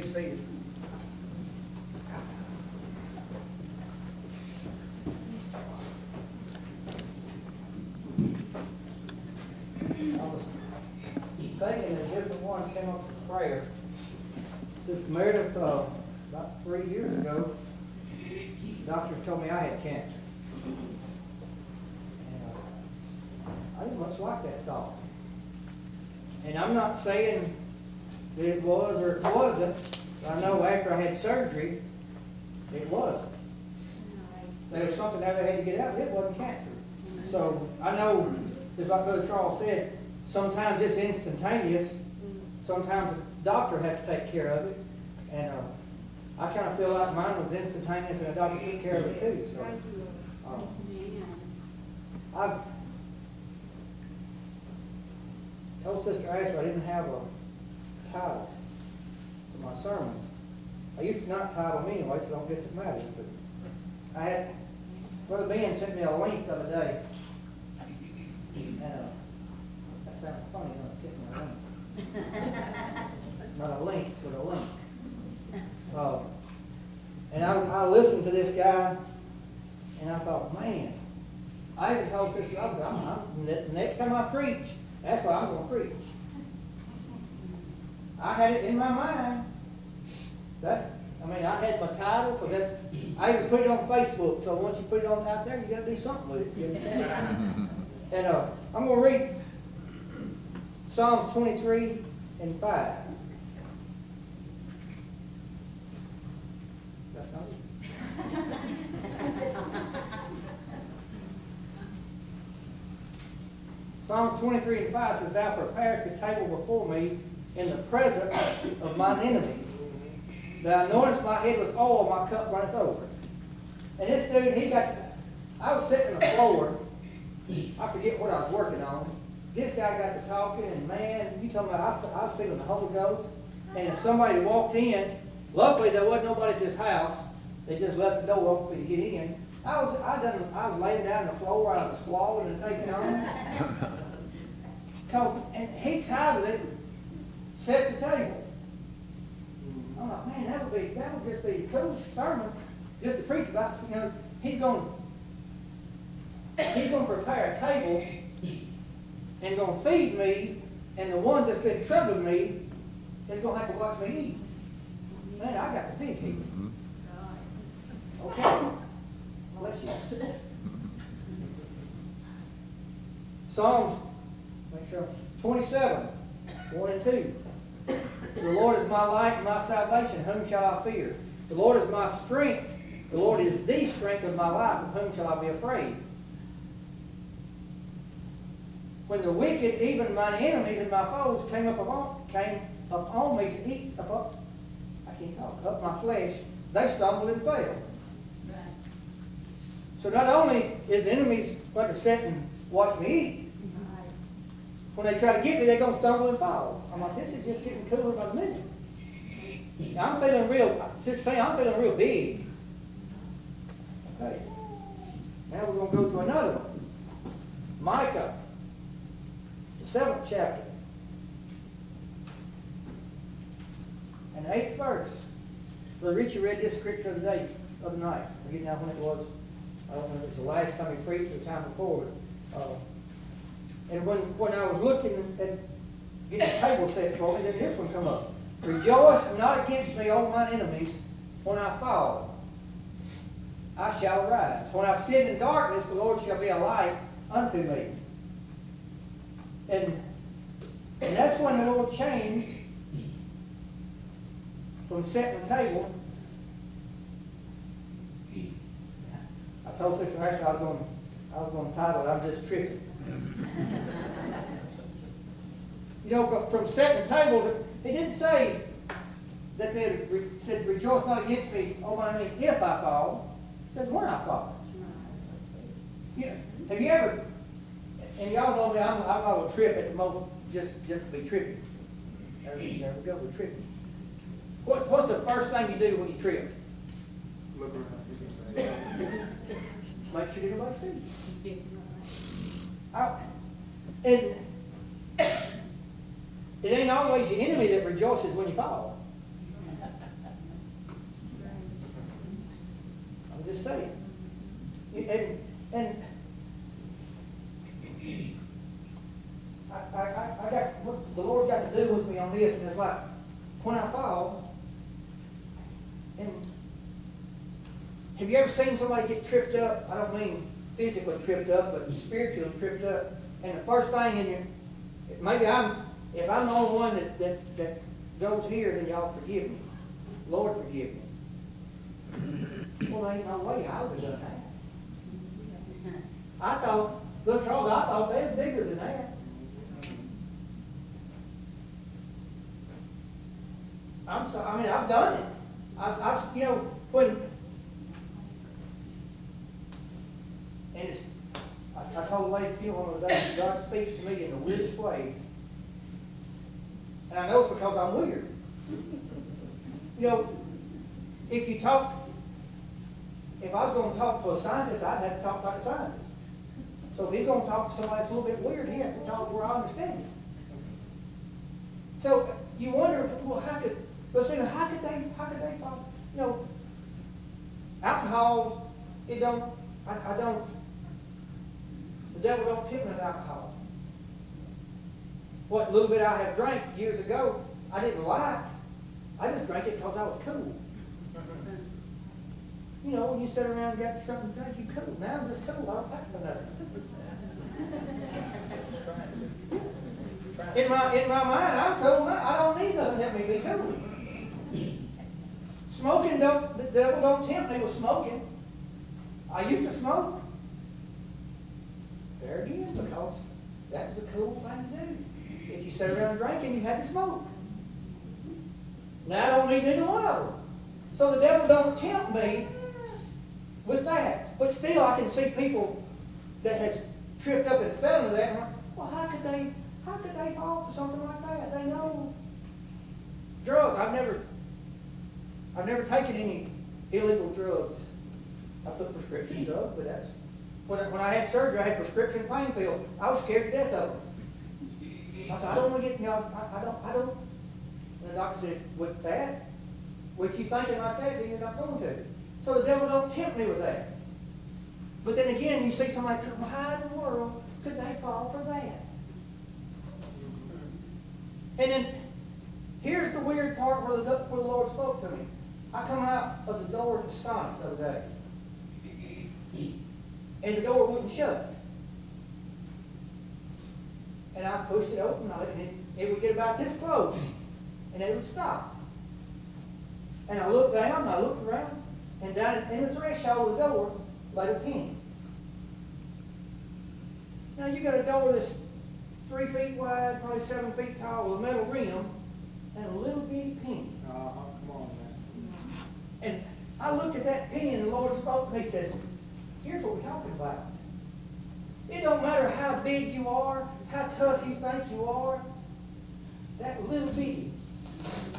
seated. I was thinking that different ones came up for prayer. Sister Meredith, about 3 years ago, the doctor told me I had cancer. And I didn't much like that thought. And I'm not saying that it was or it wasn't. I know after I had surgery, it wasn't. There was something there they had to get out, but it wasn't cancer. So I know, just like Brother Charles said, sometimes it's instantaneous. Sometimes the doctor has to take care of it. And I kind of feel like mine was instantaneous and the doctor took care of it too. So I've told Sister Ashley I didn't have a title for my sermon. I used to not title them anyway, so I don't guess it matters. But I had, Brother Ben sent me a link the other day. And that sounds funny when I sent me a link. Not a link, but a link. And I listened to this guy, and I thought, man, I even told Sister, the next time I preach, that's what I'm going to preach. I had it in my mind. I had my title, because I even put it on Facebook, so once you put it on out there, you got to do something with it. You understand? And I'm going to read Psalms 23 and 5. That's not it. Psalms 23 and 5 says, Thou preparest a table before me in the presence of mine enemies. Thou anointest my head with oil, my cup runneth over. And this dude, I was sitting on the floor. I forget what I was working on. This guy got to talking, and man, you talking about, I was feeling the Holy Ghost. And if somebody walked in, luckily there wasn't nobody at this house. They just left the door open for you to get in. I was laying down on the floor, I was swallowing and taking on. And he titled it, Set the Table. I'm like, man, that would just be a cool sermon just to preach about. He's going to prepare a table and going to feed me, and the one that's been troubling me is going to have to watch me eat. Man, I got the big heat. Okay. Bless you. Psalms, make sure, 27, 1 and 2. The Lord is my light and my salvation, whom shall I fear? The Lord is my strength. The Lord is the strength of my life, of whom shall I be afraid? When the wicked, even mine enemies and my foes, came up on me to eat up my flesh, they stumbled and fell. So not only is the enemies going to sit and watch me eat, when they try to get me, they're going to stumble and fall. I'm like, this is just getting cooler by the minute. Now, I'm feeling real big. Okay. Now we're going to go to another one. Micah, the 7th chapter. And the 8th verse. Brother Richie read this scripture the other night. I forget now when it was. I don't know if it was the last time he preached or the time before. And when I was looking at getting a table set for me, then this one come up. Rejoice not against me, O mine enemies, when I fall. I shall arise. When I sit in darkness, the Lord shall be a light unto me. And that's when the Lord changed from setting the table. I told Sister Ashley I was going to title it, I'm just tripping. From setting the table, he didn't say that they said, rejoice not against me, oh my name, if I fall. It says, when I fall. Have you ever, and y'all know me, I'm not a trip at the most, just to be tripping. There we go, we're tripping. What's the first thing you do when you trip? Look around. Make sure nobody sees you. And it ain't always your enemy that rejoices when you fall. Have you ever seen somebody get tripped up? I don't mean physically tripped up, but spiritually tripped up. And the first thing in your, if I'm the only one that goes here, then y'all forgive me. Lord, forgive me. Well, there ain't no way I would have done that. I thought, look, Charles, I thought they was bigger than that. I'm sorry, I mean, I've done it. I've you know, when, and it's, I told the lady, you know, one of the days, God speaks to me in the weirdest ways. And I know it's because I'm weird. You know, if I was going to talk to a scientist, I'd have to talk like a scientist. So if he's going to talk to somebody that's a little bit weird, he has to talk where I understand him. So you wonder, well, how could they fall? You know, alcohol, the devil don't tempt me with alcohol. What little bit I have drank years ago, I didn't like. I just drank it because I was cool. You know, when you sit around and got something to drink, you cool. Now I'm just cool. I don't have to nothing. In my mind, I'm cool. I don't need nothing to help me be cool. Smoking the devil don't tempt me with smoking. I used to smoke. There again, because that was a cool thing to do. If you sat around drinking, you had to smoke. Now I don't need neither one of them. So the devil don't tempt me with that. But still, I can see people that has tripped up and fell into that. And like, well, how could they fall for something like that? They know drug. I've never taken any illegal drugs. I took prescription drugs, but that's when I had surgery. I had prescription pain pills. I was scared to death of them. I said, I don't want to get, you know, I don't. And the doctor said, with that, with you thinking like that, then you're not going to. So the devil don't tempt me with that. But then again, you see somebody, well, how in the world could they fall for that? And then, here's the weird part where the Lord spoke to me. I come out of the door to Sonic the other day. And the door wouldn't shut. And I pushed it open, and it would get about this close. And it would stop. And I looked down, and I looked around, and down in the threshold of the door laid a penny. Now you got a door that's 3 feet wide, probably 7 feet tall, with a metal rim, and a little bitty penny. Come on, man. And I looked at that penny, and the Lord spoke to me and said, here's what we're talking about. It don't matter how big you are, how tough you think you are, that little bitty.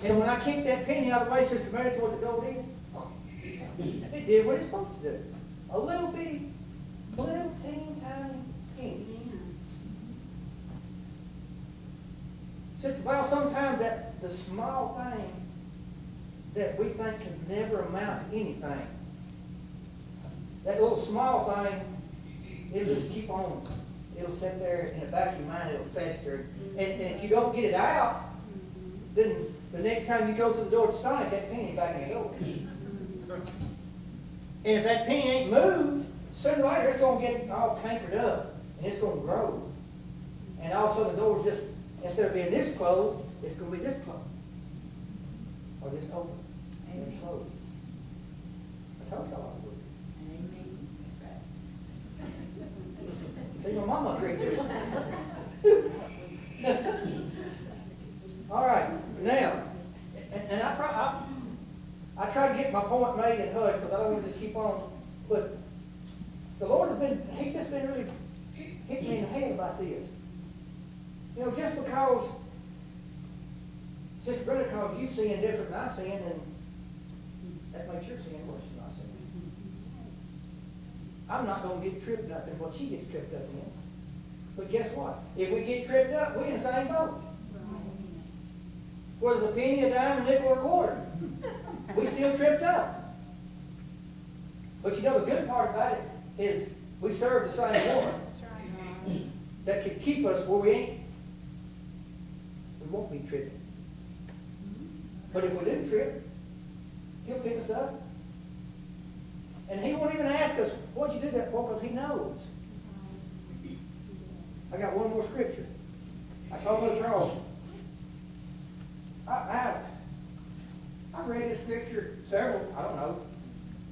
And when I kicked that penny out of the way, Sister Mary, towards the door did, it did what it's supposed to do. A little bitty, little teeny tiny penny. Sister, well, sometimes the small thing that we think can never amount to anything, that little small thing, it'll just keep on. It'll sit there in the back of your mind, it'll fester. And if you don't get it out, then the next time you go through the door to Sonic, that penny back in the door. And if that penny ain't moved, sooner or later it's going to get all cankered up, and it's going to grow. And all of a sudden the door's just, instead of being this closed, it's going to be this closed. Or this open. And closed. I told y'all I would. See, my mama agrees with it. All right, now, and I try to get my point made and hushed because I don't want to just keep on. But the Lord He's just been really hitting me in the head about this. You know, just because Sister Brenda calls you sin different than I sin, and that makes your sin worse than I sin. I'm not going to get tripped up in what she gets tripped up in. But guess what? If we get tripped up, we're in the same boat. Whether it's a penny, a dime, a nickel, or a quarter, we still tripped up. But you know the good part about it is we serve the same one that can keep us where we ain't. We won't be tripping. But if we do trip, He'll pick us up. And he won't even ask us, what'd you do that for? Because he knows. I got one more scripture. I told Brother Charles, I read this scripture several, I don't know.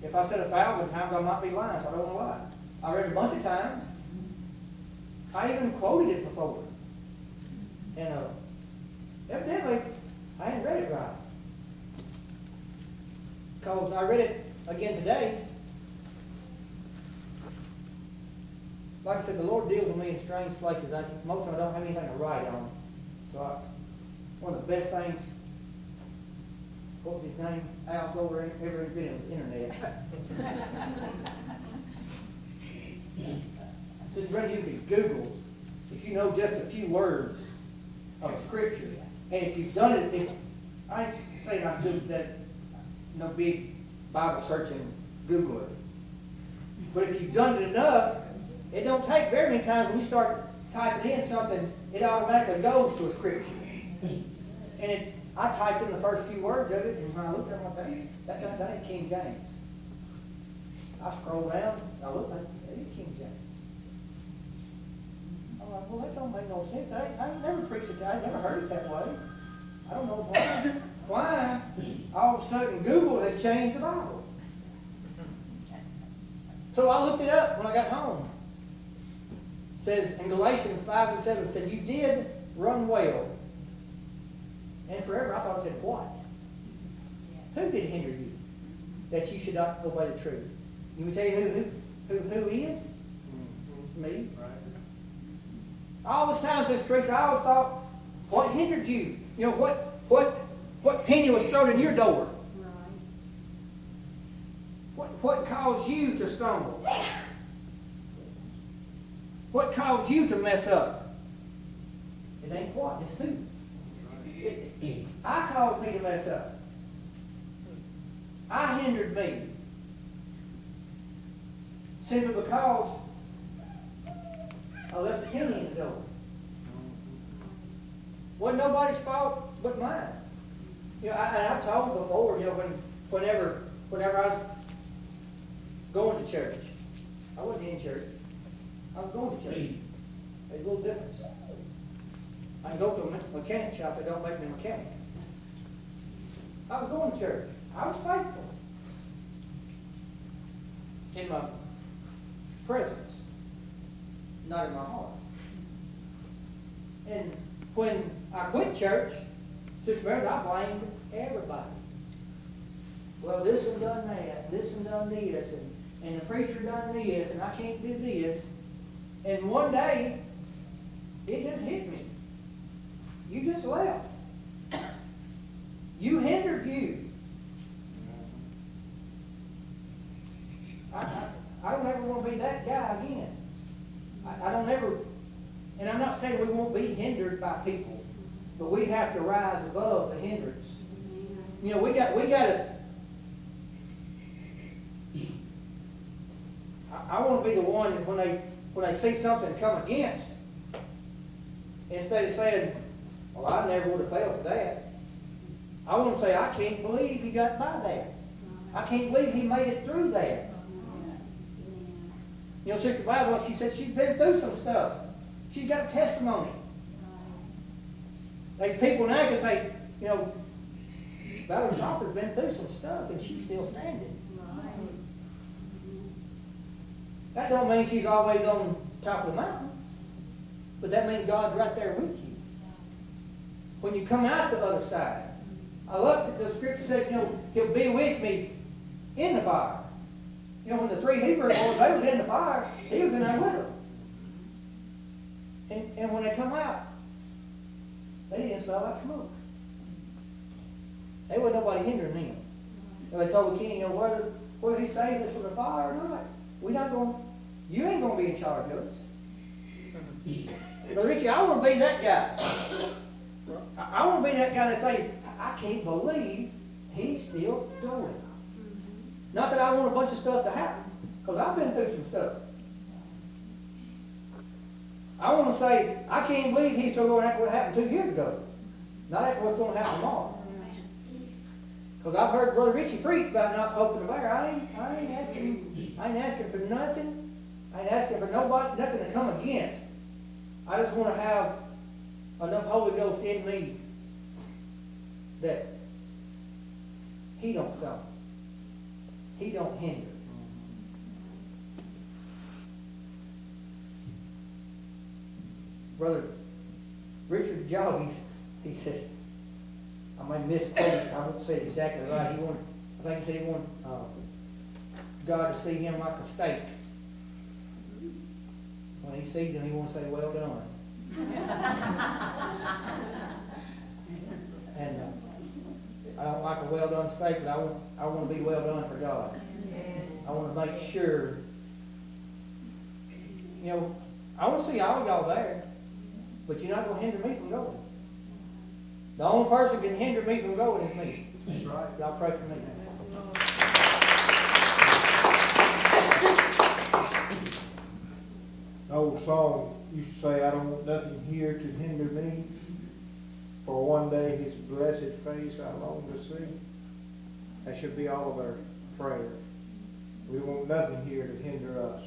If I said 1,000 times, I might be lying, so I don't know why. I read it a bunch of times. I even quoted it before. And evidently, I hadn't read it right. Because I read it again today. Like I said, the Lord deals with me in strange places. Most of them I don't have anything to write on. So one of the best things, what was his name? Al Gover ever invented was the internet. Just Brenda, you can Google if you know just a few words of a scripture. And if you've done it, I ain't saying I do that, no big Bible searching Googler. But if you've done it enough, it don't take very many times when you start typing in something, it automatically goes to a scripture. And I typed in the first few words of it, and when I looked at it, I thought, that ain't King James. I scrolled down, I looked at it, it is King James. I'm like, well, that don't make no sense. I ain't never preached it, I never heard it that way. I don't know why. Why all of a sudden Google has changed the Bible. So I looked it up when I got home. It says in Galatians 5 and 7, it said, you did run well. And forever I thought it said, what? Who did hinder you that you should not obey the truth? You would tell you who is? Me. Right. All this time since Teresa, I always thought, what hindered you? You know, what penny was thrown in your door? What caused you to stumble? What caused you to mess up? It ain't what, it's who. I caused me to mess up. I hindered me. Simply because I left the penny in the door. Wasn't nobody's fault but mine. You know, I've told before, you know, whenever I was going to church, I wasn't in church. I was going to church. There's a little difference. I can go to a mechanic shop that don't make me a mechanic. I was going to church. I was faithful in my presence, not in my heart. And when I quit church, Sister Meredith, I blamed everybody. Well, this one done that, this one done this, and the preacher done this, and I can't do this. And one day, it just hit me. You just left. You hindered you. I don't ever want to be that guy again. I don't ever, and I'm not saying we won't be hindered by people, but we have to rise above the hindrance. You know, we got to, I want to be the one that when they see something come against, instead of saying, well, I never would have failed for that, I want to say, I can't believe he got by that. I can't believe he made it through that. You know, Sister Bible, she said she's been through some stuff. She's got a testimony. There's people now can say, you know, Valerie Cropper's been through some stuff and she's still standing. That don't mean she's always on top of the mountain. But that means God's right there with you. When you come out the other side. I love that the scripture says, you know, he'll be with me in the fire. You know, when the 3 Hebrew boys, they was in the fire, he was in there with them. And when they come out, they didn't smell like smoke. There wasn't nobody hindering them. And they told the king, you know, whether he saved us from the fire or not, you ain't going to be in charge of us. But Richie, I want to be that guy. I want to be that guy that say, I can't believe he's still doing it. Not that I want a bunch of stuff to happen, because I've been through some stuff. I want to say, I can't believe he's still going after what happened 2 years ago. Not after what's going to happen tomorrow. Because I've heard Brother Richie preach about not poking the bear. I ain't asking for nothing. I ain't asking for nobody, nothing to come against. I just want to have enough Holy Ghost in me that He don't stop. He don't hinder. Brother Richard Jody, he said, I may misquote it, I won't say it exactly right. I think he said he wanted God to see him like a steak. When He sees him, He wants to say, well done. And I don't like a well done steak, but I want to be well done for God. I want to make sure, I want to see all y'all there, but you're not going to hinder me from going. The only person who can hinder me from going is me. That's right. Y'all pray for me. The old song used to say, I don't want nothing here to hinder me, for one day His blessed face I long to see. That should be all of our prayer. We want nothing here to hinder us.